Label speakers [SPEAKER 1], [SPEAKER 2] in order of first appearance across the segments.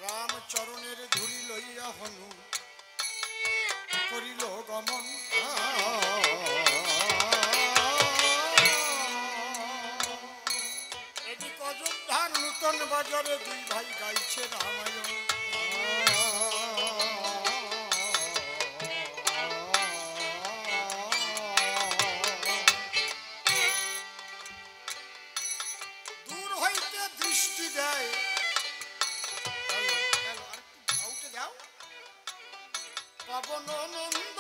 [SPEAKER 1] রাম চরণের ধুলি লইয়া হনু করিল গমন। এদিক অযোধ্যার নূতন বাজারে দুই ভাই গাইছে রামায়ণ। দূর হইতে দৃষ্টি দেয় পবন নন্দ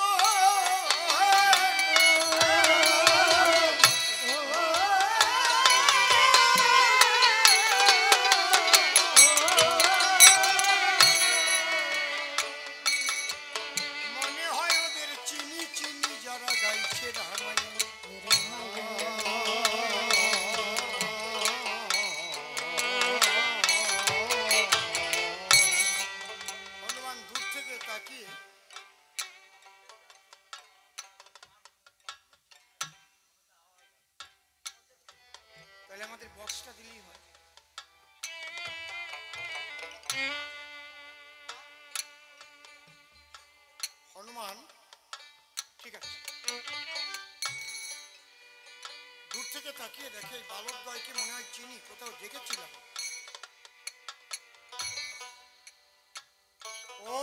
[SPEAKER 1] মনে হয় ওদের চিনি চিনি যারা গাইছে রামায়ণ। হনুমান দূর থেকে তাকিয়ে তাহলে আমাদের বক্সটা দিলেই হয়। হনুমান ঠিক আছে, দূর থেকে তাকিয়ে দেখে এই বালক দ্বয়কে মনে হয় চিনি, কোথাও দেখেছিলাম। ও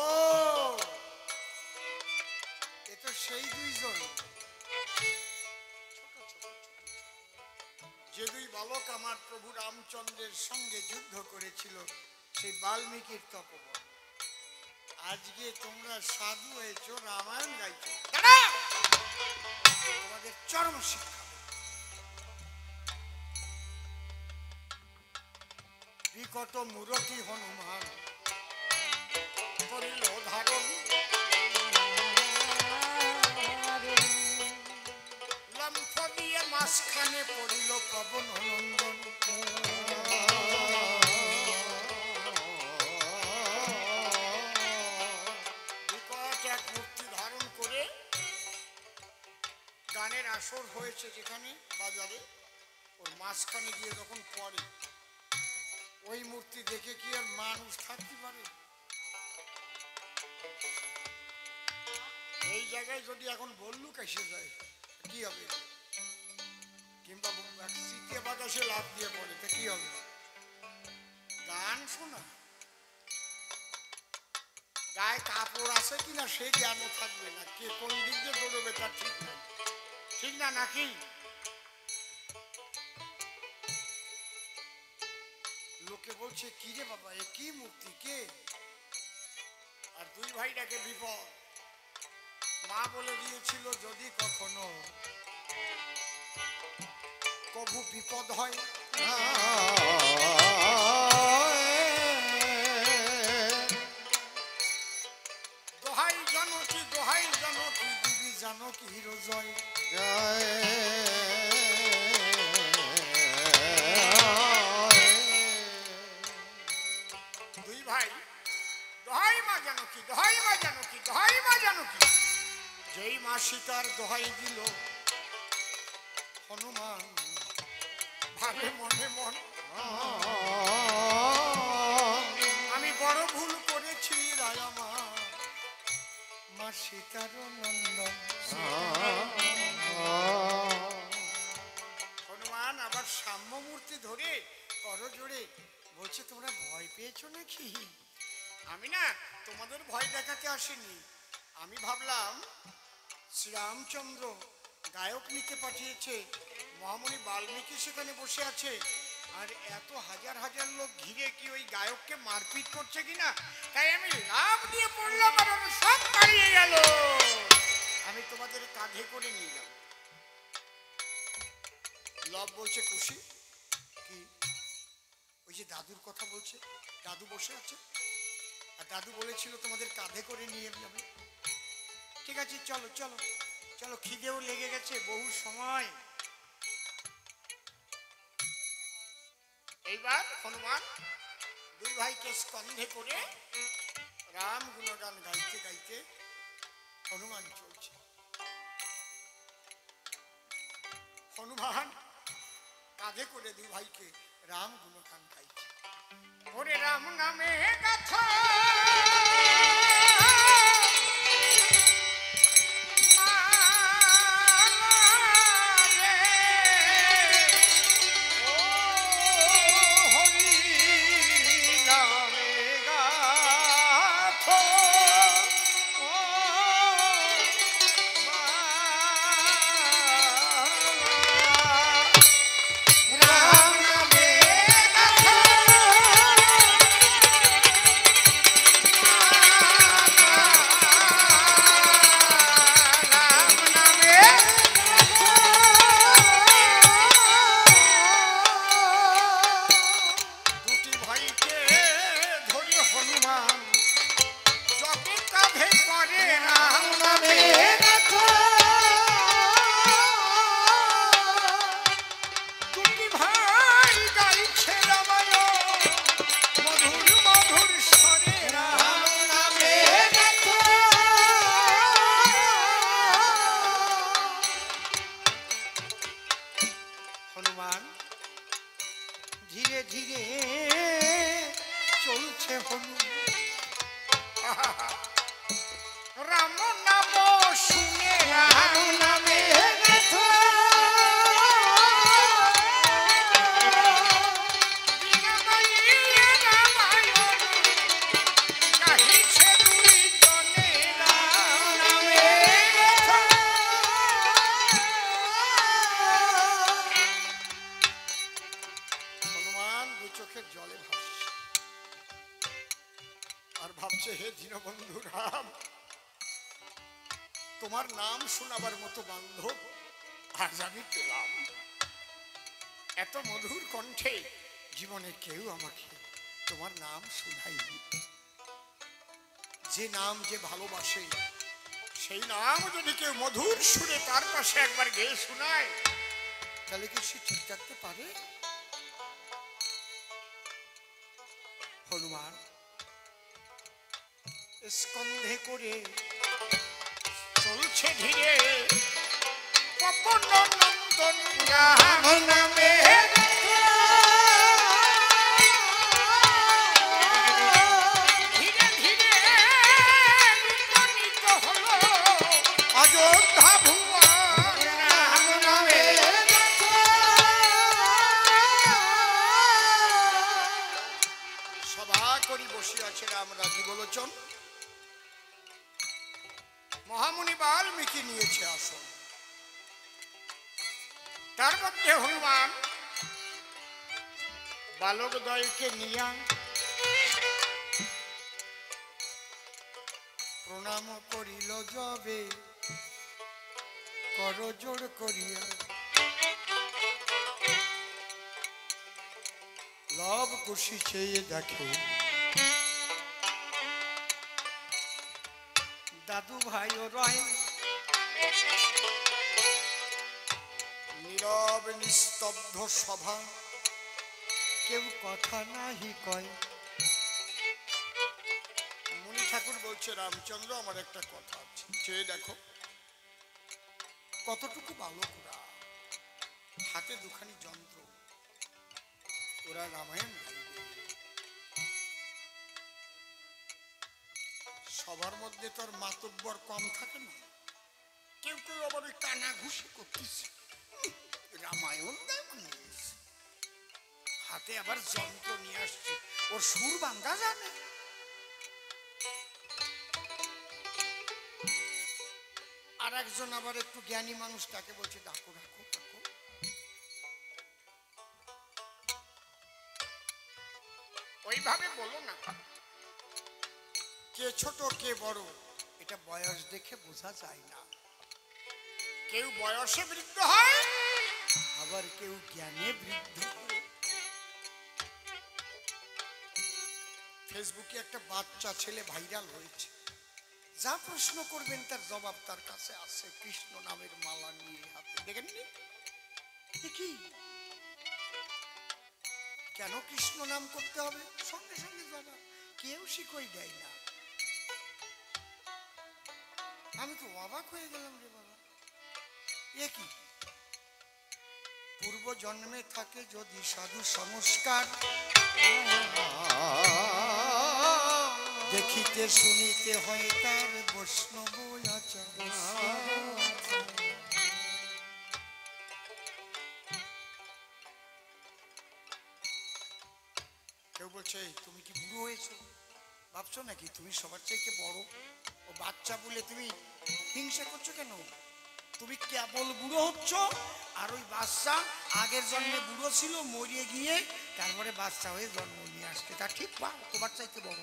[SPEAKER 1] এ তো সেই দুইজন, যে দুই বালক আমার প্রভু রামচন্দ্রের সঙ্গে যুদ্ধ করেছিল সেই বাল্মীকির তপবন। আজকে তোমরা সাধু হয়েছ, রামায়ণ গাইছ, তোমাদের চরম শিক্ষা। বিকট মূরতি হনুমান করিল ধারণ, লম্ফ দিয়ে মাঝখানে পড়িল পবন নন্দন। বিকট এক মূর্তি ধারণ করে গানের আসর হয়েছে যেখানে বাজারে, ওর মাঝখানে গিয়ে যখন পড়ে, ওই মূর্তি দেখে কি আর মানুষ থাকতে পারে? এই জায়গায় যদি এখন বল্লুক এসে যায় কি হবে? কিংবা তৃতীয় বাতাসে লাভ দিয়ে পড়ে তা কি হবে? গান শোনা, গায়ে কাপড় আছে কিনা সে জ্ঞানও থাকবে না, কে কোন দিক দিয়ে দৌড়বে তার ঠিক নাই, ঠিক না নাকি? লোকে বলছে কি রে বাবা, এ কি মূর্তি, কে? আর দুই ভাইটাকে বিপদ। মা বলে দিয়েছিল যদি কখনো কবু বিপদ হয়, দোহাই জানকী দোহাই জানকী দিবি জানকীর জয় জয়। দুই ভাই দোহাই মা জানকী দোহাই মা জানকী দোহাই মা জানকী। যেই মা সীতার দোহাই দিল, হনুমান ভাবে মনে মন আমি বড় ভুল করেছি রায় আমার, মা সীতার নন্দন। হনুমান আবার সাম্য মূর্তি ধরে করজোড়ে বলছে তোমরা ভয় পেয়েছো নাকি? আমি না তোমাদের ভয় দেখাতে আসিনি, আমি ভাবলাম শ্রীরামচন্দ্র গায়ক নিতে পাঠিয়েছে, মহামুনি বাল্মীকি সেখানে বসে আছে, আর এত হাজার হাজার লোক ঘিরে কি ওই গায়ককে মারপিট করছে কিনা, তাই আমি লাভ দিয়ে পড়লাম আর সব পালিয়ে গেল। আমি তোমাদের কাঁধে করে নিয়ে যাব। লব বলছে খুশি কি? ওই যে দাদুর কথা বলছে, দাদু বসে আছে আর দাদু বলেছিল তোমাদের কাঁধে করে নিয়ে যাবে। ঠিক আছে চলো চলো চলো, খিদেও লেগে গেছে বহু সময়। এইবার হনুমান দুই ভাইকে স্কন্ধে করে রাম গুণগান গাইতে গাইতে হনুমান চলছে। হনুমান কাঁধে করে দুই ভাইকে রাম গুণগান গাইছে। ওরে রাম নামে গাথা বলছে হনু রাম নাম শুনে রাম নামে চোখের জলে ভাসছে আর ভাবছে হে দীনবন্ধু রাম তোমার নাম শোনাবার মতো বান্ধব আজ আমি পেলাম এত মধুর কণ্ঠে জীবনে কেউ আমাকে তোমার নাম শোনায়নি যে নাম যে ভালোবাসে সেই নাম যদি কেউ মধুর সুরে তার পাশে একবার গেয়ে শোনায় তাহলে কি সে ঠিক থাকতে পারে হনুমান স্কন্ধে করে চলছে ধীরে পবন নন্দন রাম নামে ধীরে ধীরে উপনীত হলো অযোধ্যা ভুবন রাম নামে সভা করি বসিয়াছে রাম রাজীব লোচন মহামুনি বাল্মীকি নিয়েছে আসন তার মধ্যে হনুমান বালকদ্বয়কে নিয়া প্রণাম করিল যবে করজোড় করিয়া লব কুশি চেয়ে দেখে দাদু ভাই ও রয় নীরব নিস্তব্ধ সভা কেউ কথা নাহি কয় মুনি ঠাকুর বলছে রামচন্দ্র আমার একটা কথা আছে চেয়ে দেখো কতটুকু বালকরা হাতে দুখানি যন্ত্র ওরা রামায়ণ গাইবে সবার মধ্যে তোর মাতব্বর কম থাকে না কেউ কেউ আবার ওই কানা ঘুষি করতেছে রামায়ণ হাতে আবার যন্ত্র নিয়ে আসছে ওর সুর বান্ধা জানে আর একজন আবার একটু জ্ঞানী মানুষ তাকে বলছে ডাকো ডাকো ডাকো ওইভাবে বলো না কে ছোট কে বড় এটা বয়স দেখে বোঝা যায় না কেউ বয়সে বৃদ্ধ হয় আবার কেউ জ্ঞানে বৃদ্ধ ফেসবুকে একটা বাচ্চা ছেলে ভাইরাল হয়েছে যা প্রশ্ন করবেন তার জবাব তার কাছে আছে কৃষ্ণ নামের মালা নিয়ে হাতে দেখেননি কি কেন কৃষ্ণ নাম করতে হবে সঙ্গে সঙ্গে জবাব কেউ শিখই দেয় না আমি তো অবাক হয়ে গেলাম রে বাবা এ কি পূর্ব জন্মে থাকে যদি সাধু সংস্কার দেখিতে শুনিতে হয় তার বৈষ্ণব আচার কেউ বলছে তুমি কি বুড়ো হয়েছো ভাবছো নাকি তুমি সবার চাইতে বড় ও বাচ্চা বলে তুমি হিংসা করছো কেন তুমি কেবল বুড়ো হচ্ছ আর ওই বাচ্চা আগের জন্মে বুড়ো ছিল মরিয়ে গিয়ে তারপরে বাচ্চা হয়ে জন্ম নিয়ে আসছে তা ঠিক পা তোমার চাইতে বড়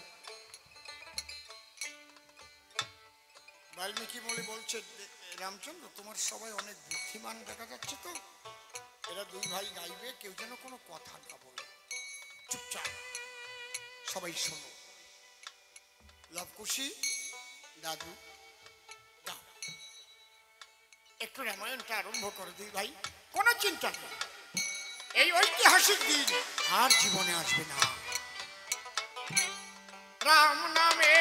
[SPEAKER 1] বাল্মীকি বলে বলছে রামচন্দ্র তোমার সবাই অনেক বুদ্ধিমান দেখা যাচ্ছে তো এরা দুই ভাই গাইবে কেউ যেন কোনো কথা না বলে চুপচাপ সবাই শোনো লবকুশি দাদু দাও একটু রামায়ণটা আরম্ভ করো দুই ভাই কোনো চিন্তা নেই এই ঐতিহাসিক দিন আর জীবনে আসবে না রাম নামে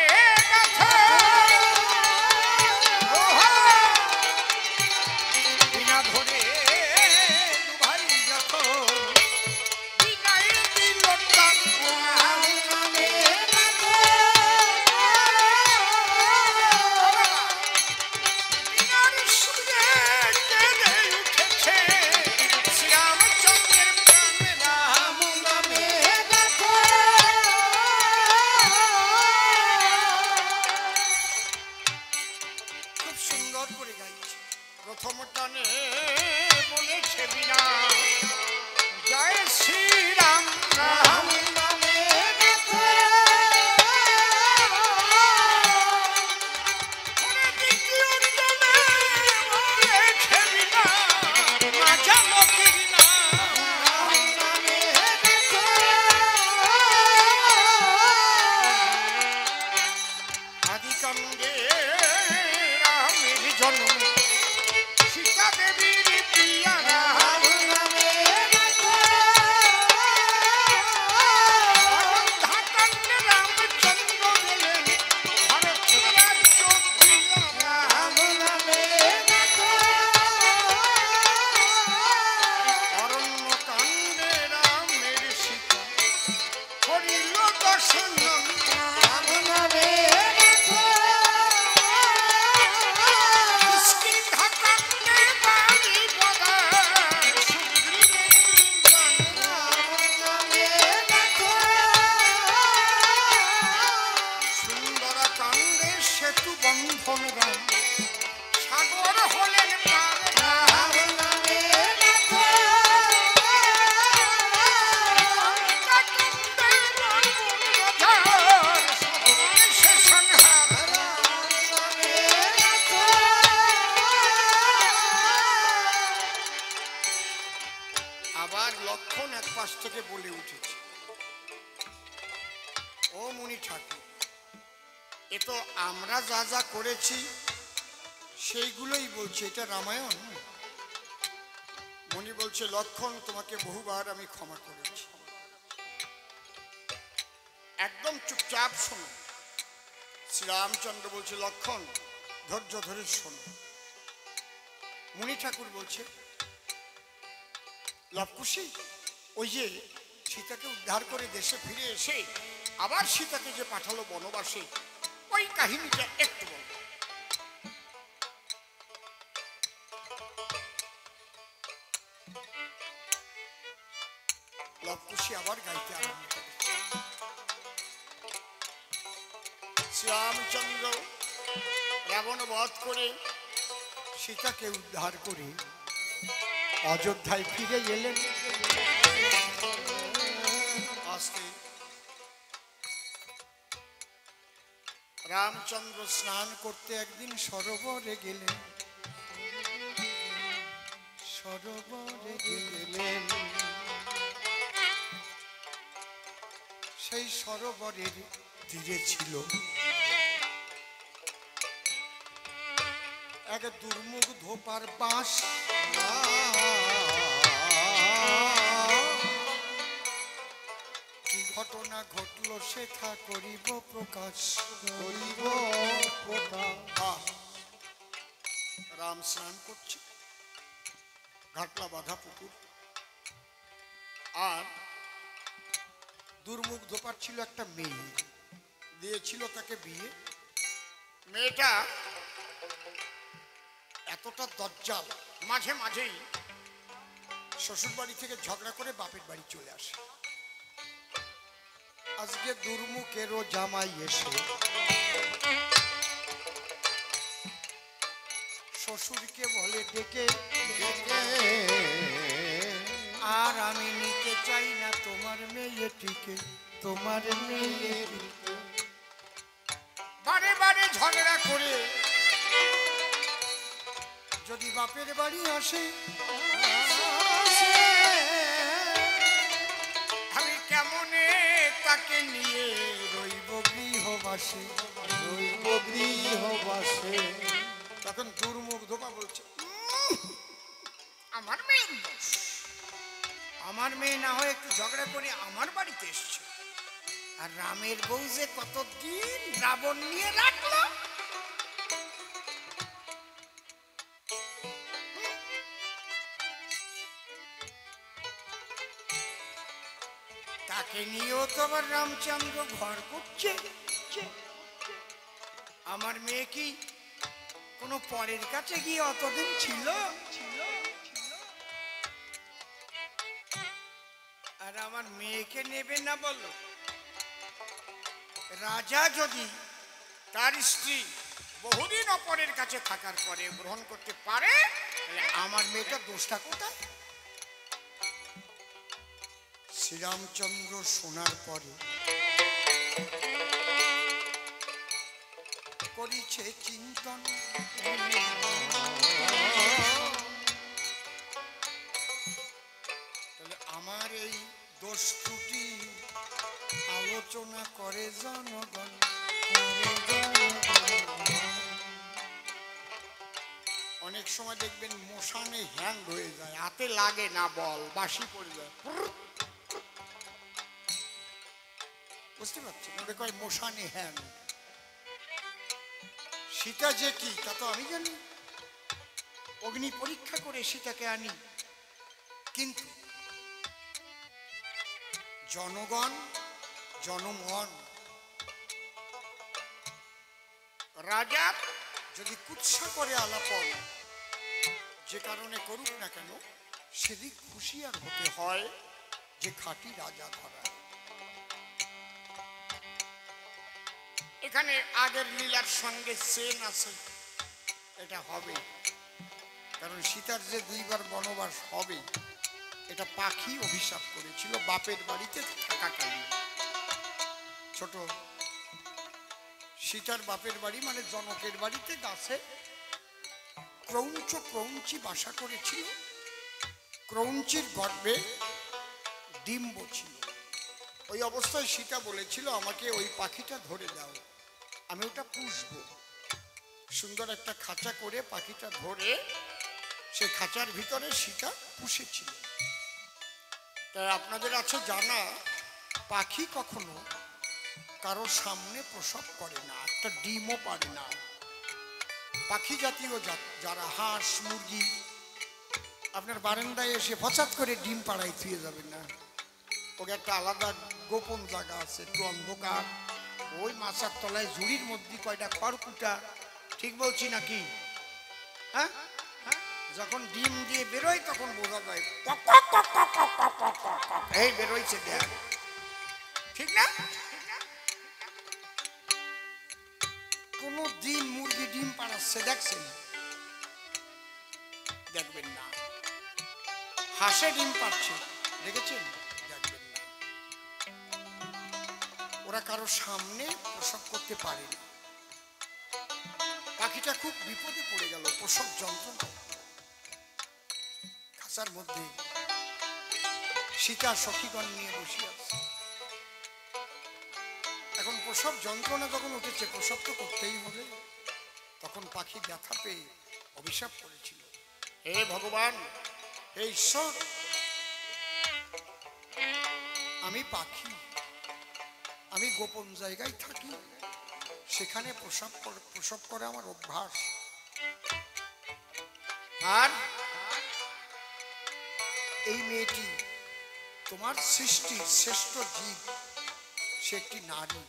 [SPEAKER 1] ঠাকুর, এ তো আমরা যা যা করেছি সেইগুলোই বলছে, এটা রামায়ণ। মণি বলছে, লক্ষণ তোমাকে বহুবার আমি ক্ষমা করেছি, একদম চুপচাপ শোনো। শ্রীরামচন্দ্র বলছে, লক্ষণ ধৈর্য ধরে শোনো। মণি ঠাকুর বলছে, লবকুশি ওই যে সীতাকে উদ্ধার করে দেশে ফিরে এসে আবার সীতাকে যে পাঠালো বনবাসে, ওই কাহিনীটা একটু বল। লবকুশি আবার গাইতে আরম্ভ করেছে। শ্রীরামচন্দ্র রাবণ বধ করে সীতাকে উদ্ধার করে অযোধ্যায় ফিরে গেলেন। আজকে রামচন্দ্র স্নান করতে একদিন সরোবরে গেলেন, সরোবরে গেলেন। সেই সরোবরের তীরে ছিল এক দুর্মুখ ধোপার বাঁশ। কি ঘটনা ঘটলো সেথা করিব প্রকাশ, করিব প্রকাশ। রাম স্নান করছে, ঘাটলা বাঁধা পুকুর, আর দুর্মুখ ধোপার ছিল একটা মেয়ে, দিয়েছিল তাকে বিয়ে। মেয়েটা এতটা দজ্জাল, মাঝে মাঝেই শ্বশুর বাড়ি থেকে ঝগড়া করে বাপের বাড়ি চলে আসে। আজকে দুর্মুখেরও জামাই এসে শ্বশুরকে বলে ডেকে ডেকে, আর আমি নিতে চাই না তোমার মেয়েটিকে, তোমার মেয়েটিকে। বারে বারে ঝগড়া করে যদি বাপের বাড়ি আসে, আমি কেমনে তাকে নিয়ে রইব গৃহবাসে, রইব গৃহবাসে। তখন দুর্মুখ ধোপা বলছে, আমার মেয়ের দোষ, আমার মেয়ে না হয় একটু ঝগড়া করে আমার বাড়িতে এসছে, আর রামের বউ যে কতদিন রাবণ নিয়ে রাখলো। তাকে নিয়েও তো আবার রামচন্দ্র ঘর করছে। আমার মেয়ে কি কোনো পরের কাছে গিয়ে অতদিন ছিল? আর আমার মেয়েকে নেবে না বললো? রাজা যদি তার স্ত্রী বহুদিন অপরের কাছে থাকার পরে গ্রহণ করতে পারে, তাহলে আমার মেয়েটার দোষটা কোথায়? শ্রীরামচন্দ্র শোনার পরে করিছে চিন্তন, তাহলে আমার এই দোষ ত্রুটি আলোচনা করে জনগণ। অনেক সময় দেখবেন মশানে হ্যান্ড হয়ে যায়, হাতে লাগে না, বল বাসি পড়ে যায়, বুঝতে পারছেন? ওটা কয় মশানে হ্যান্ড। সীতা যে কি তা তো আমি জানি, অগ্নি পরীক্ষা করে সীতাকে আনি, কিন্তু জনগণ জনমন রাজা যদি কুৎসা করে আলাপন, যে কারণে করুক না কেন, সেদিক হুঁশিয়ার হতে হয় যে খাঁটি রাজা ধরা। এখানে আগের লীলার সঙ্গে সেন আছে, এটা হবে, কারণ সীতার যে দুইবার বনবাস হবে, এটা পাখি অভিশাপ করেছিল বাপের বাড়িতে থাকাকালীন। ছোট সীতার বাপের বাড়ি মানে জনকের বাড়িতে গাছে ক্রৌঞ্চ ক্রৌঞ্চি বাসা করেছিল, ক্রৌঞ্চির গর্ভে ডিম্ব ছিল। ওই অবস্থায় সীতা বলেছিল আমাকে ওই পাখিটা ধরে দাও, আমি ওটা পুষবো। সুন্দর একটা খাঁচা করে পাখিটা ধরে সে খাঁচার ভিতরে সীতা পুষেছিল। তাই আপনাদের আছে জানা, পাখি কখনো কারো সামনে প্রসব করে না, একটা ডিমও পারে না। পাখি জাতীয় যারা হাঁস মুরগি আপনার বারান্দায় এসে হঠাৎ করে ডিম পাড়ায় থুয়ে যাবেন না, ওকে একটা আলাদা গোপন জায়গা আছে, একটু অন্ধকার, ওই মাছার তলায় ঝুড়ির মধ্যে কয়টা খড়কুটা, ঠিক বলছি নাকি? হ্যাঁ, যখন ডিম দিয়ে বেরোয় তখন বোঝা যায় এই বেরোইছে দেখ, ঠিক না? কোনো দিন মুরগি ডিম পাড়াচ্ছে দেখছেন? দেখবেন না। হাঁসে ডিম পাচ্ছে দেখেছেন? দেখবেন না। ওরা কারো সামনে প্রসব করতে পারে না। পাখিটা খুব বিপদে পড়ে গেল, প্রসব যন্ত্রণা। খাঁচার মধ্যে সীতা সখীগণ নিয়ে বসে আছে। এখন প্রসব যন্ত্রণা যখন উঠেছে, প্রসব তো করতেই হবে। তখন পাখি ব্যথা পেয়ে অভিশাপ করেছিল, হে ভগবান, হে ঈশ্বর, আমি পাখি, আমি গোপন জায়গায় থাকি, সেখানে প্রসব করে আমার অভ্যাস। আর এই মেয়েটি তোমার সৃষ্টির শ্রেষ্ঠ জীব, সে একটি নারী।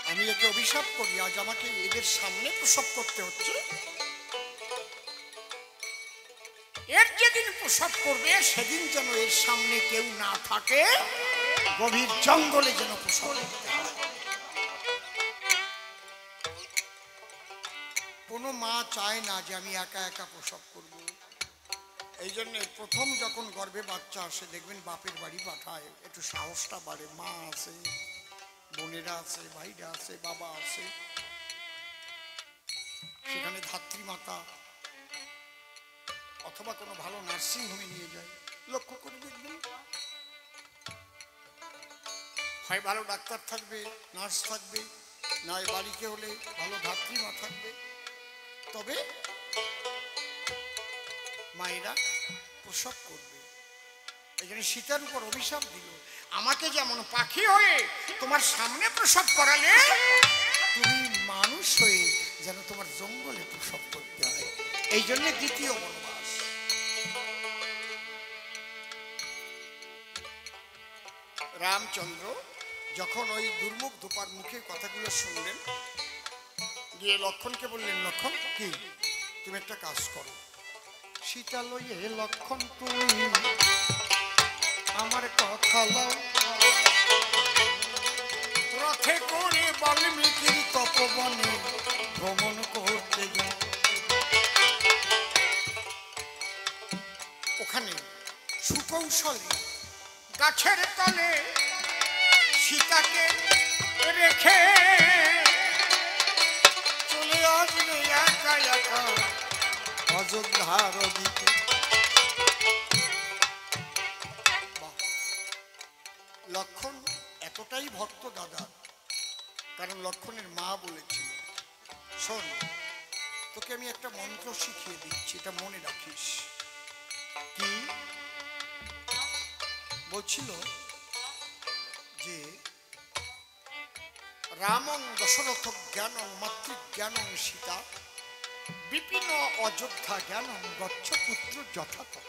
[SPEAKER 1] আমি একে অভিশাপ করি, আজ আমাকে এদের সামনে প্রসব করতে হচ্ছে। এর যেদিন প্রসব করবে সেদিন যেন এর সামনে কেউ না থাকে, গভীর জঙ্গলে যেন প্রসব করতে হয়। কোনো মা চায় না যে আমি একা একা প্রসব করব। এই জন্য প্রথম যখন গর্ভে বাচ্চা আসে দেখবেন বাপের বাড়ি পাঠায়, একটু সাহসটা বাড়ে। মা আছে, বোনেরা আছে, ভাইরা আছে, বাবা আছে, সেখানে ধাত্রী মাতা অথবা কোনো ভালো নার্সিং হোমে নিয়ে যায়। লক্ষ্য করে দেখবেন, হয় ভালো ডাক্তার থাকবে, নার্স থাকবে, নয় বাড়িতে হলে ভালো ধাত্রী মা থাকবে, তবে মায়েরা প্রসব করবে। এই জন্য সীতার উপর অভিশাপ দিল, আমাকে যেমন পাখি হয়ে তোমার সামনে প্রসব করালে, তুমি মানুষ হয়ে যেন তোমার জঙ্গলে প্রসব করতে হয়। এই জন্য দ্বিতীয় বনবাস। রামচন্দ্র যখন ওই দুর্মুখ ধোপার মুখে কথাগুলো শুনলেন, গিয়ে লক্ষণকে বললেন, লক্ষণ কি, তুমি একটা কাজ করো, সীতা লইয়ে লক্ষণ তুমি আমার কথা লও, রথে করে বাল্মীকির তপবনে ভ্রমণ করতে যাও। ওখানে সুকৌশলে গাছের তলে সীতাকে রেখে চলে আসবে একা একা অযোধ্যার দিকে। লক্ষণ এতটাই ভক্ত দাদা, কারণ লক্ষণের মা বলেছিল, শোন, তোকে আমি একটা মন্ত্র শিখিয়ে দিচ্ছি, এটা মনে রাখিস। কি বলছিল যে রামং দশরথ জ্ঞানং মাতৃজ্ঞানং সীতা বিপিন অযোধ্যা জ্ঞানং গচ্ছ পুত্র যথাতথ।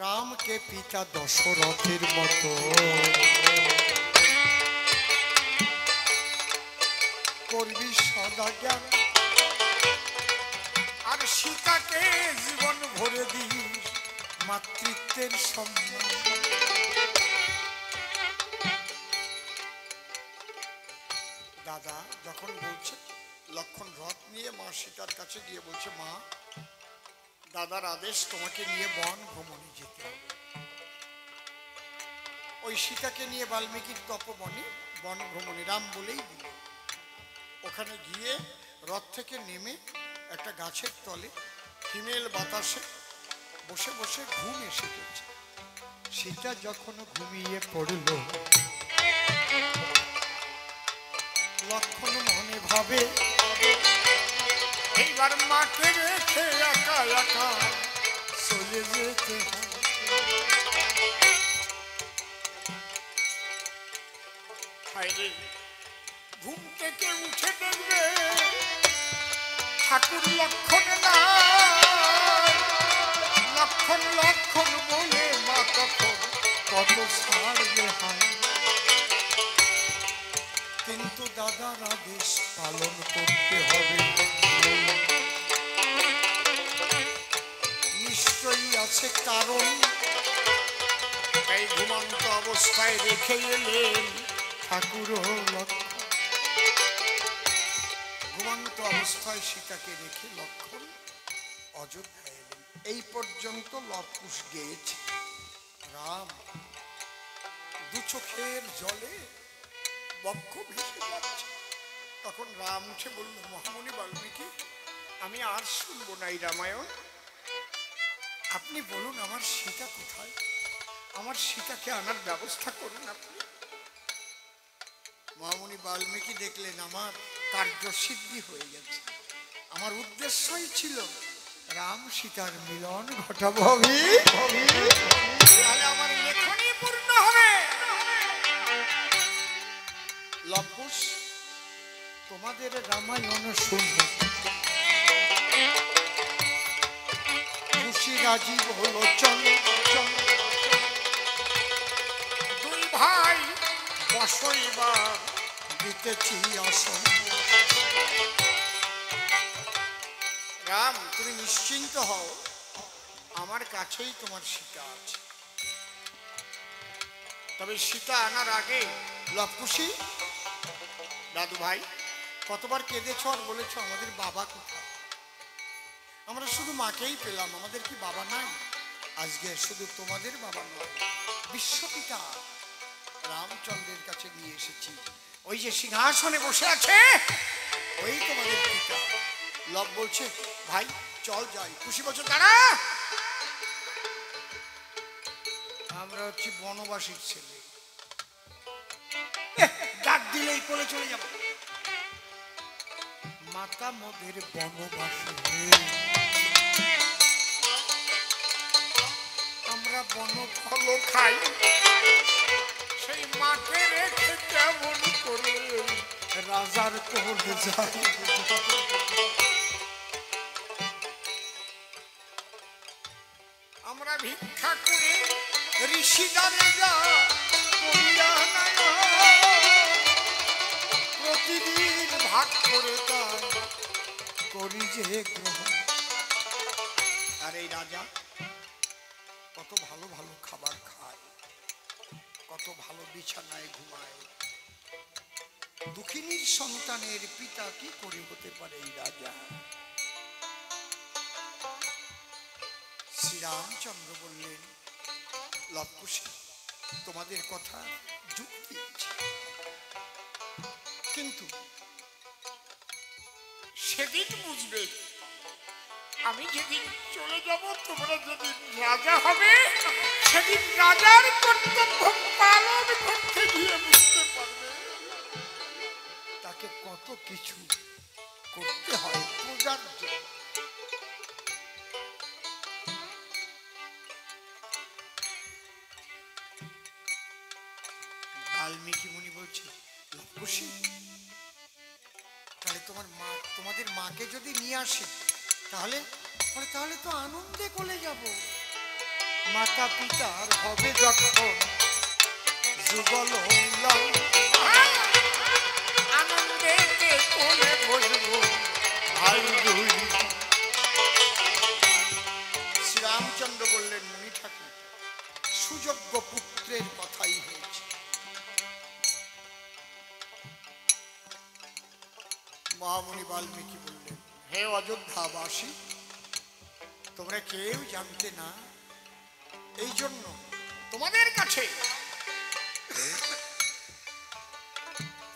[SPEAKER 1] রামকে পিতা দশরথের মতো করবি সদা জ্ঞান, আর সীতাকে জীবন ভরে দিস মাতৃত্বের সম্মান। দাদা যখন বলছে, লক্ষণ রথ নিয়ে মা সীতার কাছে গিয়ে বলছে, মা, দাদার আদেশ, তোমাকে নিয়ে বন ভ্রমণে যেতে হবে। ওই সীতাকে নিয়ে বাল্মীকির তপবনে বন ভ্রমণে, রাম বলেই দিল। ওখানে গিয়ে রথ থেকে নেমে একটা গাছের তলে হিমেল বাতাসে বসে বসে ঘুম এসে গেছে। সীতা যখন ঘুমিয়ে পড়ল, লক্ষণ মনে ভাবে এইবার মাকে রেখে একা একা চলে যেতে হয়। ঘুম থেকে উঠে দেখবে ঠাকুর লক্ষণ না, লক্ষণ লক্ষণ বলে মা কখন কত ছাড়বে হয়। কিন্তু দাদার আদেশ পালন করতে হবে, নিশ্চয়ই আছে কারণ। তাই ঘুমন্ত অবস্থায় রেখে এলেন ঠাকুর লক্ষণ। ঘুমন্ত অবস্থায় সীতাকে রেখে লক্ষণ অযোধ্যায় এলেন। এই পর্যন্ত লবকুশ গেয়েছে। রাম দু চোখের জলে বক্ষ ভেসে যাচ্ছে। তখন রাম উঠে বলল, মহামুনি বাল্মীকি, আমি আর শুনবো না এই রামায়ণ। আপনি বলুন আমার সীতা কোথায়, আমার সীতাকে আনার ব্যবস্থা করুন আপনি। মহামুনি বাল্মীকি দেখলেন আমার কার্যসিদ্ধি হয়ে গেছে, আমার উদ্দেশ্যই ছিল রাম সীতার মিলন ঘটাবো, তাহলে আমার লেখনই পূর্ণ হবে। লবকুশ, তোমাদের রামায়ণ শুনবো। খুশি রাজীব হলো, চলো চলো দুই ভাই বসইবার দিতেছি আসন। রাম তুমি নিশ্চিন্ত হও, আমার কাছেই তোমার সীতা আছে। তবে সীতা আনার আগে লবকুশি, দাদু ভাই কতবার কেঁদেছ আর বলেছ আমাদের বাবা কোথায়, আমরা শুধু মাকেই পেলাম, আমাদের কি বাবা নাই? আজকে শুধু তোমাদের বাবা নয়, বিশ্বপিতা রামচন্দ্রের কাছে নিয়ে এসেছি। ওই যে সিংহাসনে বসে আছে ওই তোমাদের পিতা। লব বলছে, ভাই চল যাই। খুশি বলছে, দাঁড়া, আমরা হচ্ছি বনবাসীর ছেলে, ডাক দিলেই করে চলে যাব। মাতা মোদের বনবাসী, আমরা বনফল খাই, সেই মাকে রেখে কেমন করে রাজার কোলে যাই। আমরা ভিক্ষা করে ঋষিদারে যা করিয়া নাই, প্রতিদিন ভাগ করে তাই করি যে গ্রহণ। আর এই রাজা কত ভালো ভালো খাবার খায়, কত ভালো বিছানায় ঘুমায়। দুঃখিনীর সন্তানের পিতা কি করে হতে পারে এই রাজা? শ্রীরামচন্দ্র বললেন, লবকুশী তোমাদের কথা যুক্তি আছে, কিন্তু সেদিন বুঝবে, আমি যেদিন চলে যাব, তোমরা যেদিন রাজা হবে, সেদিন রাজার কর্তব্য পালন করতে গিয়ে বুঝতে পারবে তাকে কত কিছু করতে হয় প্রজার জন্য। বাল্মীকি মুনি বলছে, লবকুশী তাহলে তোমাদের মাকে যদি নিয়ে আসে, তাহলে তাহলে তো আনন্দে কোলে যাব। মাতা পিতার হবে যখন যুগল আনন্দে কোলে বসবো ভাই দুই। শ্রীরামচন্দ্র বললেন, মুনি ঠাকুর সুযোগ্য পুত্রের কথাই হয়েছে। মহামুনি বাল্মীকি বললেন, হে অযোধ্যাবাসী, তোমরা কেউ জানতে না, এই জন্য তোমাদের কাছে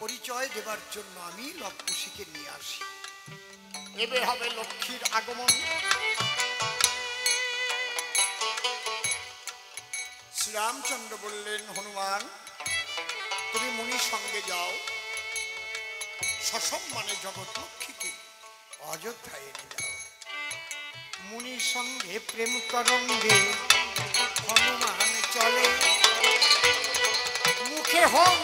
[SPEAKER 1] পরিচয় দেবার জন্য আমি লবকুশীকে নিয়ে আসি। এবে হবে লক্ষ্মীর আগমন। শ্রীরামচন্দ্র বললেন, হনুমান তুমি মুনির সঙ্গে যাও, সসম্মানে জগৎ লক্ষ্মীকে অযোধ্যায় এনে যাও। মুনির সঙ্গে প্রেম তরঙ্গে হনুমান চলে, মুখে হোম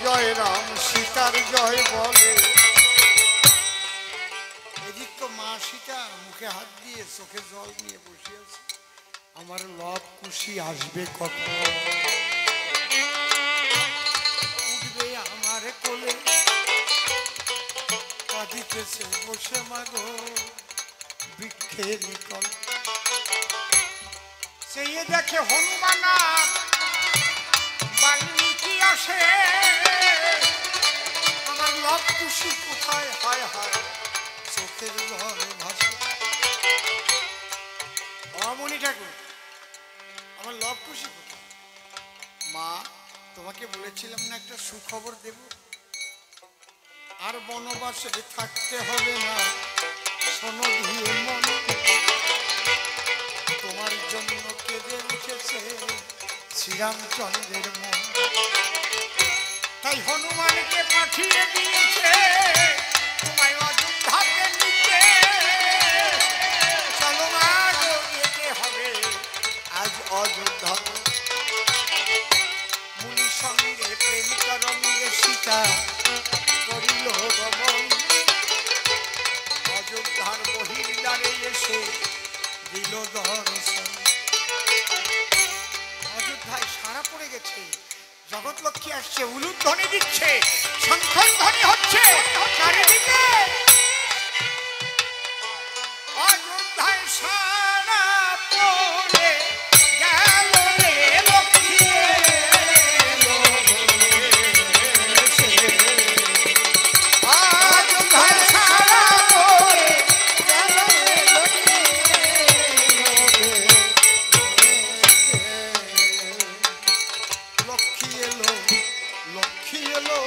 [SPEAKER 1] জয় রাম সীতার জয় বলে। এদিক তো মা সীতা মুখে হাত দিয়ে চোখে জল নিয়ে বসে আছে, আমার লব খুশি আসবে কখন, উঠবে আমার কোলে, কাঁদিতেছে বসে মাগো বৃক্ষের কল। সেই দেখে হনুমান বাল্মীকি আসে, আমার লব খুশি কোথায়, হায় হায় চোখের জল ভাসে। অমনি ঠাকুর আমার লব খুশি কোথায়? মা তোমাকে বলেছিলাম না একটা সুখবর দেব, আর বনবাসে থাকতে হবে না, শোনো দিয়ে মন, তোমার জন্য কেঁদে উঠেছে শ্রীরামচন্দ্রের মন। তাই হনুমানকে পাঠিয়ে দিয়েছে তোমায় অযোধ্যাতে নিতে, চলো মা যেতে হবে আজ অযোধ্যা। মুনির সঙ্গে প্রেম তরঙ্গে সীতা করিল গমন, অযোধ্যার বহির্দ্বারে এসে দিল দর্শন। অযোধ্যায় সারা পড়ে গেছে, জগৎ লক্ষ্মী আসছে, উলুধ্বনি দিচ্ছে, শঙ্খর ধ্বনি হচ্ছে চারিদিকে। অযোধ্যায় সারা পড়ে গেল রে লক্ষ্মী এলো এসে। অযোধ্যায় সারা পড়ে গেল রে লক্ষ্মী লক্ষ্মী এলো, লক্ষ্মী এলো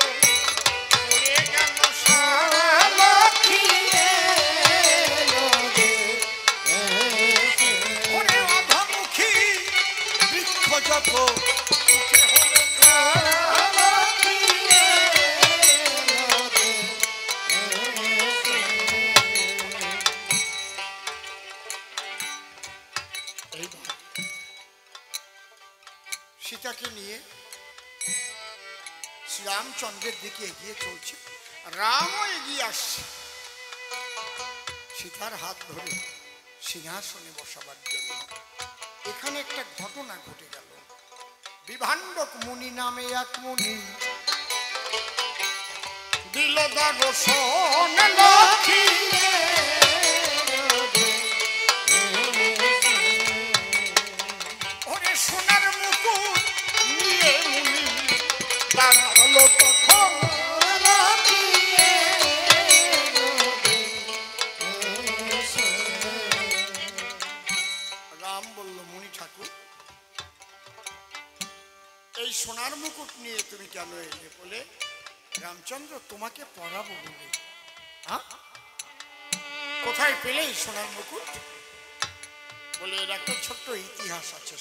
[SPEAKER 1] পড়ে গেল সারা লক্ষ্মী এলো ওরে অধমুখী বৃক্ষ যত উঠে হলো লক্ষ্মী এইবার সীতাকে নিয়ে শ্রীরামচন্দ্রের দিকে এগিয়ে চলছে, রামও এগিয়ে আসছে সীতার হাত ধরে সিংহাসনে বসাবার জন্য। এখানে একটা ঘটনা ঘটে গেল। বিভাণ্ডক মুনি নামে এক মুনি দিল দর্শন লক্ষ্মী, ওরে সোনার মুকুট নিয়ে মুনি দাঁড়ালো তখন, রাম বলল, মুনি ঠাকুর এই সোনার মুকুট নিয়ে তুমি কেন এলে? বলে, রামচন্দ্র তোমাকে পরাবো বলে। কোথায় পেলে এই সোনার মুকুট? বলে, এর একটা ছোট্ট ইতিহাস আছে।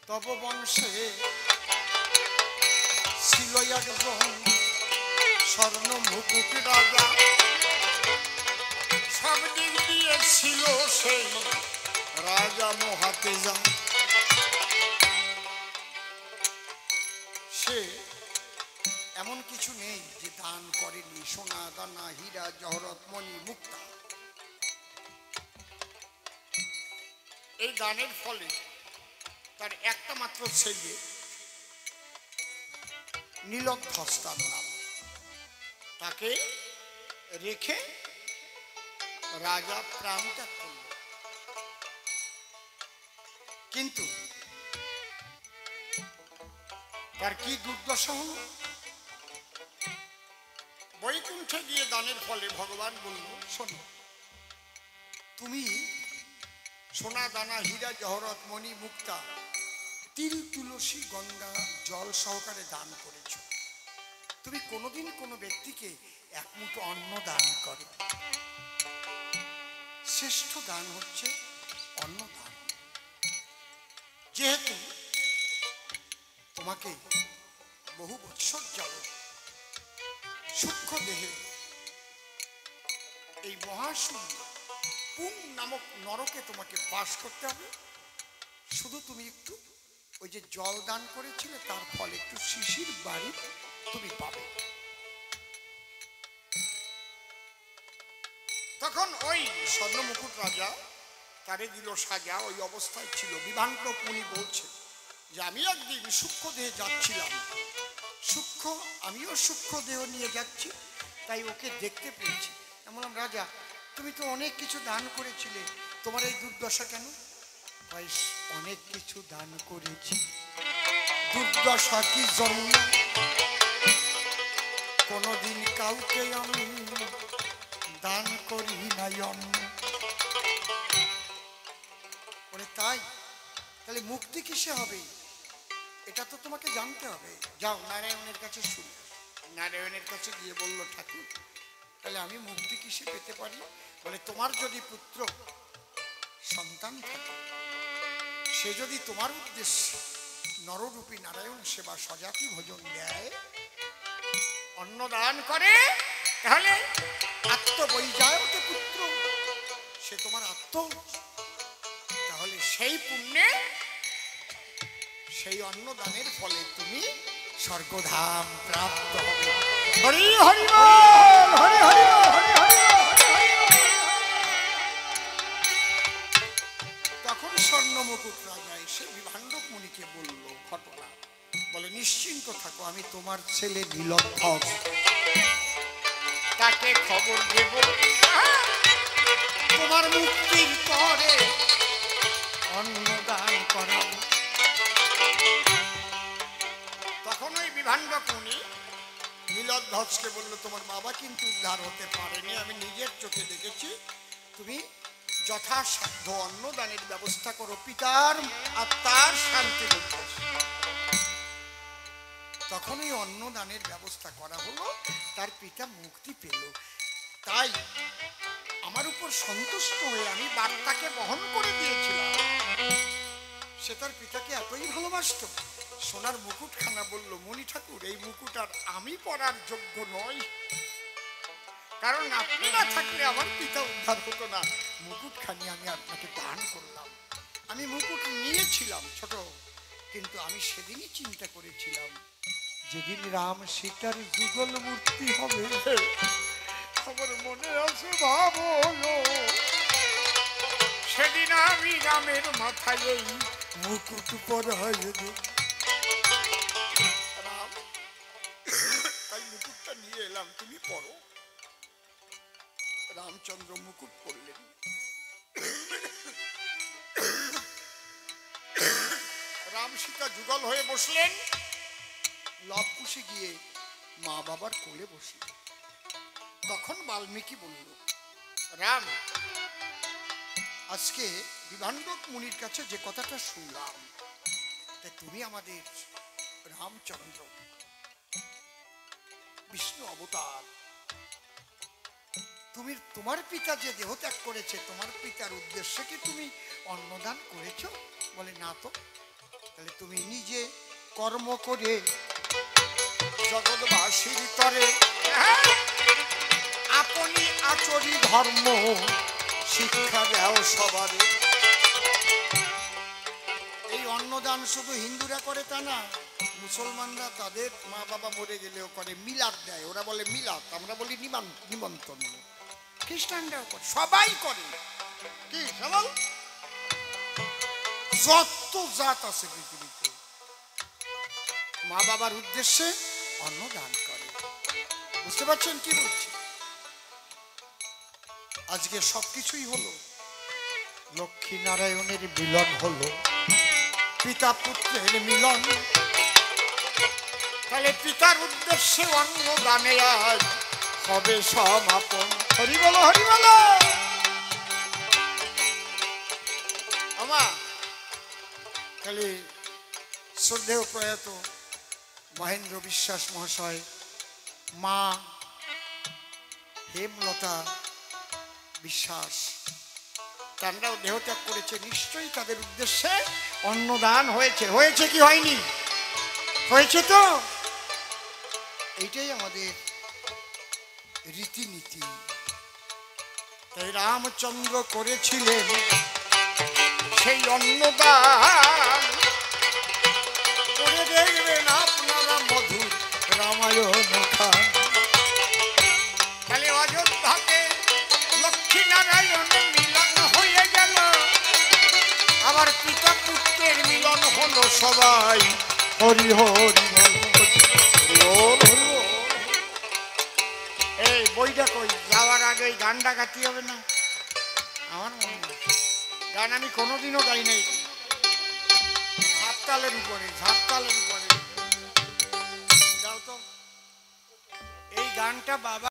[SPEAKER 1] তব বংশে ছিল একজন স্বর্ণ মুকুট রাজা, সব দিক দিয়ে ছিল সেই রাজা মহাতেজা। সে এমন কিছু নেই যে দান করেনি, সোনা দানা হীরা জহরত মণি মুক্তা। এই দানের ফলে তার একটা মাত্র ছেলে নীলধ্বস্তার নাম, তাকে রেখে রাজা প্রাণ ত্যাগ করল। কিন্তু তার কি দুর্দশা হল? বৈকুণ্ঠে গিয়ে দানের ফলে ভগবান বলল, শোনো, তুমি সোনা দানা হীরা জহরত মণি মুক্তা তিল তুলসী গঙ্গা জল সহকারে দান করেছ। তুমি কোনোদিন কোনো ব্যক্তিকে এক মুঠো অন্ন দান করো। শ্রেষ্ঠ দান হচ্ছে অন্ন দান। যেহেতু তোমাকে বহু বৎসর যাবৎ সূক্ষ্ম দেহে এই মহাশূন্য পুং নামক নরকে তোমাকে বাস করতে হবে, শুধু তুমি একটু ওই যে জল দান করেছিলে তার ফলে একটু শিশির বাড়ি তুমি পাবে। তখন ওই স্বর্ণমুকুট রাজা তারে দিল সাজা, ওই অবস্থায় ছিল। বিভাণ্ডক মুনি বলছে যে আমি একদিন সূক্ষ্ম দেহে যাচ্ছিলাম, আমিও সূক্ষ্ম দেহ নিয়ে যাচ্ছি, তাই ওকে দেখতে পেয়েছি। বললাম রাজা তুমি তো অনেক কিছু দান করেছিলে, তোমার এই দুর্দশা কেন? অনেক কিছু দান করেছি, দুর্দশা কি জন্য কোনদিন কাউকে আমি দান করি নাই অন্ন। তাই তাহলে মুক্তি কিসে হবে এটা তো তোমাকে জানতে হবে। যাও নারায়ণের কাছে শুনে। নারায়ণের কাছে গিয়ে বলল ঠাকুর তাহলে আমি মুক্তি কিসে পেতে পারি? বলে তোমার যদি পুত্র সন্তান থাকে, সে যদি তোমার উদ্দেশ্যে নররূপী নারায়ণ সেবা সজাতি ভোজন দেয়, অন্ন দান করে, তাহলে আত্মবৈজায়তে পুত্র, সে তোমার আত্ম, তাহলে সেই পুণ্যে সেই অন্নদানের ফলে তুমি স্বর্গধাম প্রাপ্ত হবে। হরি হরি বল, হরি হরি হরি হরি। তখন স্বর্ণমুকুট রাজা এসে বিভাণ্ডক মুনিকে বলল ঘটনা, বলে নিশ্চিন্ত থাকো, আমি তোমার ছেলে নীলধ্বজ, তাকে খবর দেব, তোমার মুক্তির পরে অন্নদান করাবো। তখন ওই বিভাণ্ডক মুনি নীলধ্বজকে বলল তোমার বাবা কিন্তু উদ্ধার হতে পারেনি, আমি নিজের চোখে দেখেছি, তুমি যথাসাধ্য অন্নদানের ব্যবস্থা করো পিতার আত্মার শান্তির উদ্দেশ্যে। তখন এই অন্নদানের ব্যবস্থা করা হলো, তার পিতা মুক্তি পেল। তাই আমার উপর সন্তুষ্ট হয়ে আমি বার্তাকে বহন করে দিয়েছিলাম। সে তার পিতাকে এতই ভালোবাসত, সোনার মুকুটখানা বলল মণি ঠাকুর এই মুকুট আর আমি পরার যোগ্য নই, কারণ আপনি না থাকলে আমার পিতা উদ্ধার হতো না, মুকুটখানি আমি আপনাকে দান করলাম। আমি মুকুট নিয়েছিলাম ছোট, কিন্তু আমি সেদিনই চিন্তা করেছিলাম যেদিন রাম সীতার যুগল মূর্তি হবে, আমার মনে আছে ভাবো সেদিন আমি রামের মাথায় এই মুকুট পরাই দেব। রাম তাই মুকুটটা নিয়ে এলাম, তুমি পরো। রামচন্দ্র মুকুট পরলেন, রাম সীতা যুগল হয়ে বসলেন, লবকুশে গিয়ে মা বাবার কোলে বসলেন। তখন বাল্মীকি বলল রাম আজকে বিভাণ্ডক মুনির কাছে যে কথাটা শুনলাম, তা তুমি আমাদের রামচন্দ্র বিষ্ণু অবতার, তুমি তোমার পিতা যে দেহত্যাগ করেছে তোমার পিতার উদ্দেশ্যে কি তুমি অন্নদান করেছ? বলে না তো। তাহলে তুমি নিজে কর্ম করে জগৎবাসীর তরে আপনি আচরি ধর্ম শিক্ষা দাও সবারে। এই অন্নদান শুধু হিন্দুরা করে তা না, মুসলমানরা তাদের মা বাবা মরে গেলেও করে, মিলাদ দেয়, ওরা বলে মিলাদ, আমরা বলি নিমন্ত্রণ। খ্রিস্টানরাও করে, সবাই করে। কি সবাই যত জাত আছে পৃথিবীতে মা বাবার উদ্দেশ্যে অন্নদান করে। বুঝতে পারছেন কি বলছি? আজকে সবকিছুই হলো, লক্ষ্মী নারায়ণের মিলন হলো, পিতা পুত্রের মিলন, তাহলে পিতার উদ্দেশ্যে অন্নদানে আজ হবে সমাপন। হরি বলো হরি বলো। আমার তাহলে শ্রদ্ধেয় প্রয়াত মহেন্দ্র বিশ্বাস মহাশয়, মা হেমলতা বিশ্বাস, তারাও দেহত্যাগ করেছে, নিশ্চয়ই তাদের উদ্দেশ্যে অন্নদান হয়েছে, হয়েছে কি হয়নি? হয়েছে তো। এইটাই আমাদের রীতিনীতি। তাই রামচন্দ্র করেছিলেন সেই অন্নদান। করে দেখবেন আপনারা মধুর রামায়ণ খান। তাহলে অযোধ্যাতে লক্ষ্মী নারায়ণ মিলন হয়ে গেল, আবার পিতা পুত্রের মিলন হলো, সবাই হরি হরি বল। এই বইটা কই, যাওয়ার আগে এই গানটা গাইতে হবে না? আমার মনে হয় গান আমি কোনোদিনও গাই নাই। ঝাপতালের উপরে, ঝাপতালের উপরে যাও তো। এই গানটা বাবা